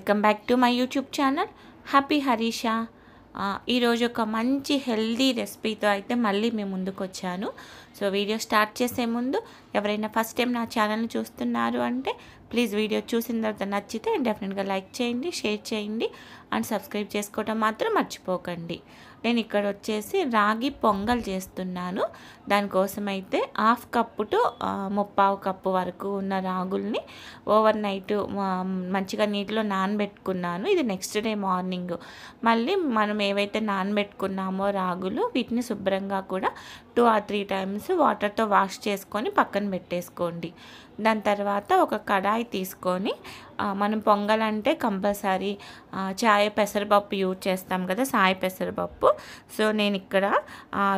Welcome back to my YouTube channel happy Harisha. ఈరోజు ఒక మంచి హెల్దీ రెసిపీతో అయితే మళ్ళీ మేము ముందుకు వచ్చాను. సో వీడియో స్టార్ట్ చేసే ముందు ఎవరైనా ఫస్ట్ టైం నా ఛానల్ని చూస్తున్నారు అంటే ప్లీజ్ వీడియో చూసిన తర్వాత నచ్చితే డెఫినెట్గా లైక్ చేయండి, షేర్ చేయండి అండ్ సబ్స్క్రైబ్ చేసుకోవడం మాత్రం మర్చిపోకండి. నేను ఇక్కడ వచ్చేసి రాగి పొంగల్ చేస్తున్నాను. దానికోసం అయితే 1/2 కప్పు టు 3/4 కప్పు వరకు ఉన్న రాగుల్ని ఓవర్ నైట్ మంచిగా నీటిలో నానబెట్టుకున్నాను. ఇది నెక్స్ట్ డే మార్నింగ్ మళ్ళీ మనం ఏవైతే నానబెట్టుకున్నామో రాగులు వీటిని శుభ్రంగా కూడా 2 or 3 టైమ్స్ వాటర్తో వాష్ చేసుకొని పక్కన పెట్టేసుకోండి. దాని తర్వాత ఒక కడాయి తీసుకొని మనం పొంగల్ అంటే కంపల్సరీ చాయ్ పెసరపప్పు యూజ్ చేస్తాం కదా, సాయి పెసరపప్పు. సో నేను ఇక్కడ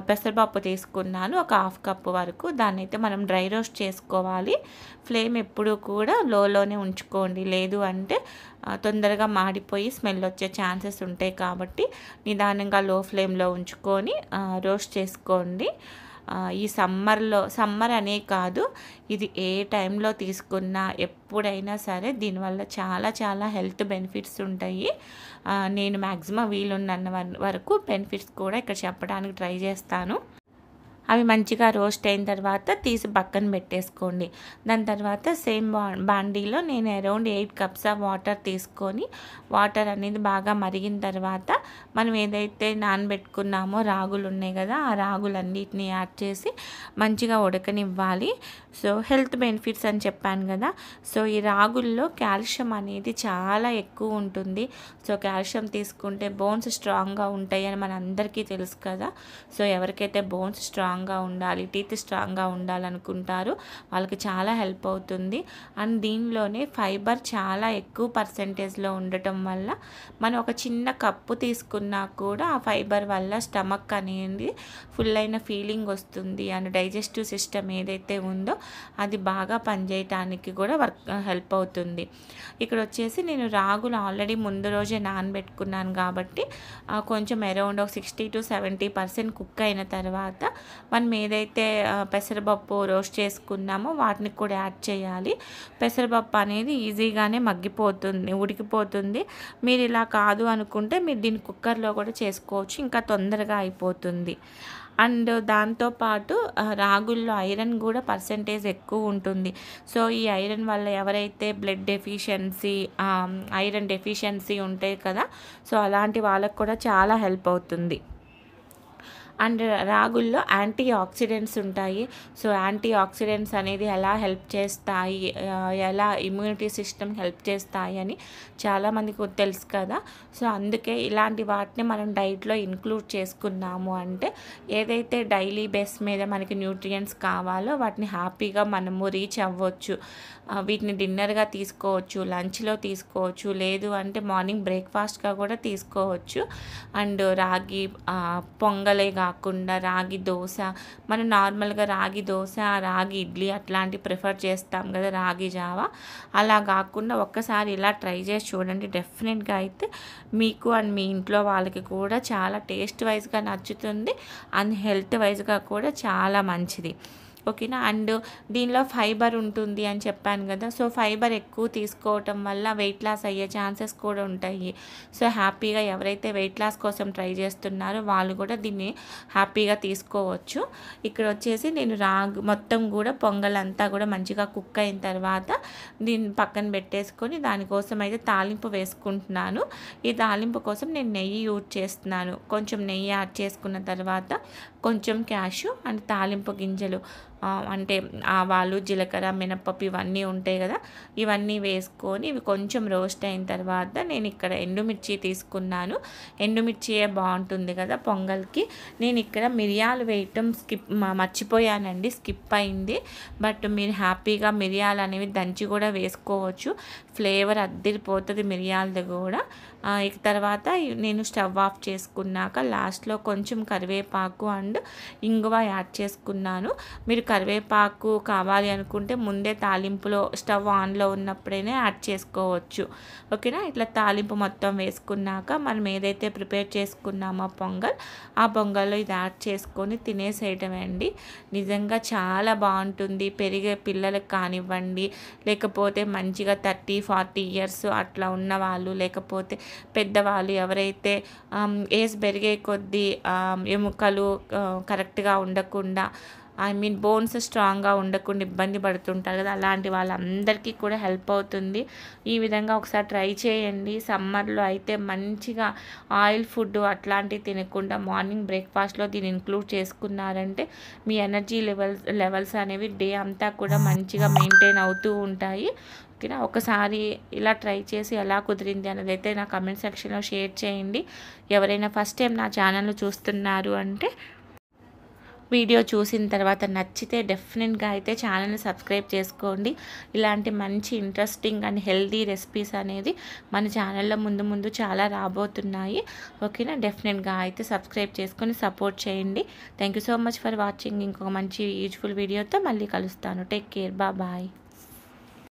పెసరపప్పు తీసుకున్నాను ఒక 1/2 కప్పు వరకు. దాన్ని అయితే మనం డ్రై రోస్ట్ చేసుకోవాలి. ఫ్లేమ్ ఎప్పుడూ కూడా లోనే ఉంచుకోండి, లేదు అంటే తొందరగా మాడిపోయి స్మెల్ వచ్చే ఛాన్సెస్ ఉంటాయి. కాబట్టి నిదానంగా లో ఫ్లేమ్లో ఉంచుకొని రోస్ట్ చేసుకోండి. ఈ సమ్మర్ అనే కాదు, ఇది ఏ టైంలో తీసుకున్నా ఎప్పుడైనా సరే దీనివల్ల చాలా హెల్త్ బెనిఫిట్స్ ఉంటాయి. నేను మ్యాక్సిమం వీలున్న వరకు బెనిఫిట్స్ కూడా ఇక్కడ చెప్పడానికి ట్రై చేస్తాను. అవి మంచిగా రోస్ట్ అయిన తర్వాత తీసి పక్కన పెట్టేసుకోండి. దాని తర్వాత సేమ్ బాండీలో నేను అరౌండ్ 8 కప్స్ ఆఫ్ వాటర్ తీసుకొని వాటర్ అనేది బాగా మరిగిన తర్వాత మనం ఏదైతే నానబెట్టుకున్నామో రాగులు ఉన్నాయి కదా, ఆ రాగులన్నిటిని యాడ్ చేసి మంచిగా ఉడకనివ్వాలి. సో హెల్త్ బెనిఫిట్స్ అని చెప్పాను కదా, సో ఈ రాగుల్లో కాల్షియం అనేది చాలా ఎక్కువ ఉంటుంది. సో కాల్షియం తీసుకుంటే బోన్స్ స్ట్రాంగ్గా ఉంటాయి అని మన అందరికీ తెలుసు కదా. సో ఎవరికైతే బోన్స్ స్ట్రాంగ్గా ఉండాలి, టీత్ స్ట్రాంగ్గా ఉండాలనుకుంటారు వాళ్ళకి చాలా హెల్ప్ అవుతుంది. అండ్ దీనిలోనే ఫైబర్ చాలా ఎక్కువ పర్సెంటేజ్లో ఉండటం వల్ల మనం ఒక చిన్న కప్పు తీసుకున్నా కూడా ఆ ఫైబర్ వల్ల స్టమక్ అనేది ఫుల్ అయిన ఫీలింగ్ వస్తుంది. అండ్ డైజెస్టివ్ సిస్టమ్ ఏదైతే ఉందో అది బాగా పనిచేయటానికి కూడా హెల్ప్ అవుతుంది. ఇక్కడ వచ్చేసి నేను రాగులు ఆల్రెడీ ముందు రోజే నానబెట్టుకున్నాను కాబట్టి కొంచెం అరౌండ్ ఒక 60 to 70% కుక్ అయిన తర్వాత మనం ఏదైతే పెసరపప్పు రోస్ట్ చేసుకున్నామో వాటిని కూడా యాడ్ చేయాలి. పెసరపప్పు అనేది ఈజీగానే మగ్గిపోతుంది, ఉడికిపోతుంది. మీరు ఇలా కాదు అనుకుంటే మీరు దీన్ని కుక్కర్లో కూడా చేసుకోవచ్చు, ఇంకా తొందరగా అయిపోతుంది. అండ్ దాంతోపాటు రాగుల్లో ఐరన్ కూడా పర్సెంటేజ్ ఎక్కువ ఉంటుంది. సో ఈ ఐరన్ వల్ల ఎవరైతే బ్లడ్ డెఫిషియన్సీ, ఐరన్ డెఫిషియన్సీ ఉంటాయి కదా, సో అలాంటి వాళ్ళకు కూడా చాలా హెల్ప్ అవుతుంది. అండ్ రాగుల్లో యాంటీ ఆక్సిడెంట్స్ ఉంటాయి. సో యాంటీ ఆక్సిడెంట్స్ అనేది ఎలా హెల్ప్ చేస్తాయి, ఎలా ఇమ్యూనిటీ సిస్టమ్ హెల్ప్ చేస్తాయి అని చాలామందికి తెలుసు కదా. సో అందుకే ఇలాంటి వాటిని మనం డైట్లో ఇంక్లూడ్ చేసుకున్నాము అంటే ఏదైతే డైలీ బేస్ మీద మనకి న్యూట్రియంట్స్ కావాలో వాటిని హ్యాపీగా మనము రీచ్ అవ్వచ్చు. వీటిని డిన్నర్గా తీసుకోవచ్చు, లంచ్లో తీసుకోవచ్చు, లేదు అంటే మార్నింగ్ బ్రేక్ఫాస్ట్గా కూడా తీసుకోవచ్చు. అండ్ రాగి పొంగలే కాకుండా రాగి దోశ, మనం నార్మల్గా రాగి దోశ, రాగి ఇడ్లీ అట్లాంటివి ప్రిఫర్ చేస్తాం కదా, రాగి జావా, అలా కాకుండా ఒక్కసారి ఇలా ట్రై చేసి చూడండి. డెఫినెట్గా అయితే మీకు అండ్ మీ ఇంట్లో వాళ్ళకి కూడా చాలా టేస్ట్ వైజ్గా నచ్చుతుంది అండ్ హెల్త్ వైజ్గా కూడా చాలా మంచిది. ఓకేనా. అండ్ దీనిలో ఫైబర్ ఉంటుంది అని చెప్పాను కదా, సో ఫైబర్ ఎక్కువ తీసుకోవటం వల్ల వెయిట్ లాస్ అయ్యే ఛాన్సెస్ కూడా ఉంటాయి. సో హ్యాపీగా ఎవరైతే వెయిట్ లాస్ కోసం ట్రై చేస్తున్నారో వాళ్ళు కూడా దీన్ని హ్యాపీగా తీసుకోవచ్చు. ఇక్కడ వచ్చేసి నేను మొత్తం కూడా పొంగల్ అంతా కూడా మంచిగా కుక్ అయిన తర్వాత దీన్ని పక్కన పెట్టేసుకొని దానికోసం అయితే తాలింపు వేసుకుంటున్నాను. ఈ తాలింపు కోసం నేను నెయ్యి యూజ్ చేస్తున్నాను. కొంచెం నెయ్యి యాడ్ చేసుకున్న తర్వాత కొంచెం క్యాషు అండ్ తాలింపు గింజలు అంటే ఆవాలు, జీలకర్ర, మినపప్పు ఇవన్నీ ఉంటాయి కదా, ఇవన్నీ వేసుకొని ఇవి కొంచెం రోస్ట్ అయిన తర్వాత నేను ఇక్కడ ఎండుమిర్చి తీసుకున్నాను. ఎండుమిర్చియే బాగుంటుంది కదా పొంగల్కి. నేను ఇక్కడ మిరియాలు వేయటం మర్చిపోయానండి, స్కిప్ అయింది. బట్ మీరు హ్యాపీగా మిరియాలు అనేవి దంచి కూడా వేసుకోవచ్చు, ఫ్లేవర్ అద్దిరిపోతుంది మిరియాలది కూడా. ఇక తర్వాత నేను స్టవ్ ఆఫ్ చేసుకున్నాక లాస్ట్లో కొంచెం కరివేపాకు అండ్ ఇంగువ యాడ్ చేసుకున్నాను. మీరు కరివేపాకు కావాలి అనుకుంటే ముందే తాలింపులో స్టవ్ ఆన్లో ఉన్నప్పుడైనా యాడ్ చేసుకోవచ్చు. ఓకేనా. ఇట్లా తాలింపు మొత్తం వేసుకున్నాక మనం ఏదైతే ప్రిపేర్ చేసుకున్నామో పొంగల్, ఆ పొంగల్లో ఇది యాడ్ చేసుకొని తినేసేయటమే అండి. నిజంగా చాలా బాగుంటుంది. పెరిగే పిల్లలకు కానివ్వండి, లేకపోతే మంచిగా 30, 30-40 ఇయర్స్ అట్లా ఉన్నవాళ్ళు, లేకపోతే పెద్దవాళ్ళు ఎవరైతే ఏజ్ పెరిగే కొద్దీ ఎముకలు కరెక్ట్గా ఉండకుండా, బోన్స్ స్ట్రాంగ్గా ఉండకుండా ఇబ్బంది పడుతుంటారు కదా, అలాంటి వాళ్ళందరికీ కూడా హెల్ప్ అవుతుంది. ఈ విధంగా ఒకసారి ట్రై చేయండి. సమ్మర్లో అయితే మంచిగా ఆయిల్ ఫుడ్ అట్లాంటివి తినకుండా మార్నింగ్ బ్రేక్ఫాస్ట్లో దీన్ని ఇంక్లూడ్ చేసుకున్నారంటే మీ ఎనర్జీ లెవెల్స్ అనేవి డే అంతా కూడా మంచిగా మెయింటైన్ అవుతూ ఉంటాయి. ఓకేనా, ఒకసారి ఇలా ట్రై చేసి ఎలా కుదిరింది అనేది అయితే నా కమెంట్ సెక్షన్లో షేర్ చేయండి. ఎవరైనా ఫస్ట్ టైం నా ఛానల్ను చూస్తున్నారు అంటే వీడియో చూసిన తర్వాత నచ్చితే డెఫినెట్గా అయితే ఛానల్ని సబ్స్క్రైబ్ చేసుకోండి. ఇలాంటి మంచి ఇంట్రెస్టింగ్ అండ్ హెల్దీ రెసిపీస్ అనేది మన ఛానల్లో ముందు చాలా రాబోతున్నాయి. ఓకేనా, డెఫినెట్గా అయితే సబ్స్క్రైబ్ చేసుకొని సపోర్ట్ చేయండి. Thank you so much for watching. ఇంకొక మంచి యూజ్ఫుల్ వీడియోతో మళ్ళీ కలుస్తాను. Take care, bye.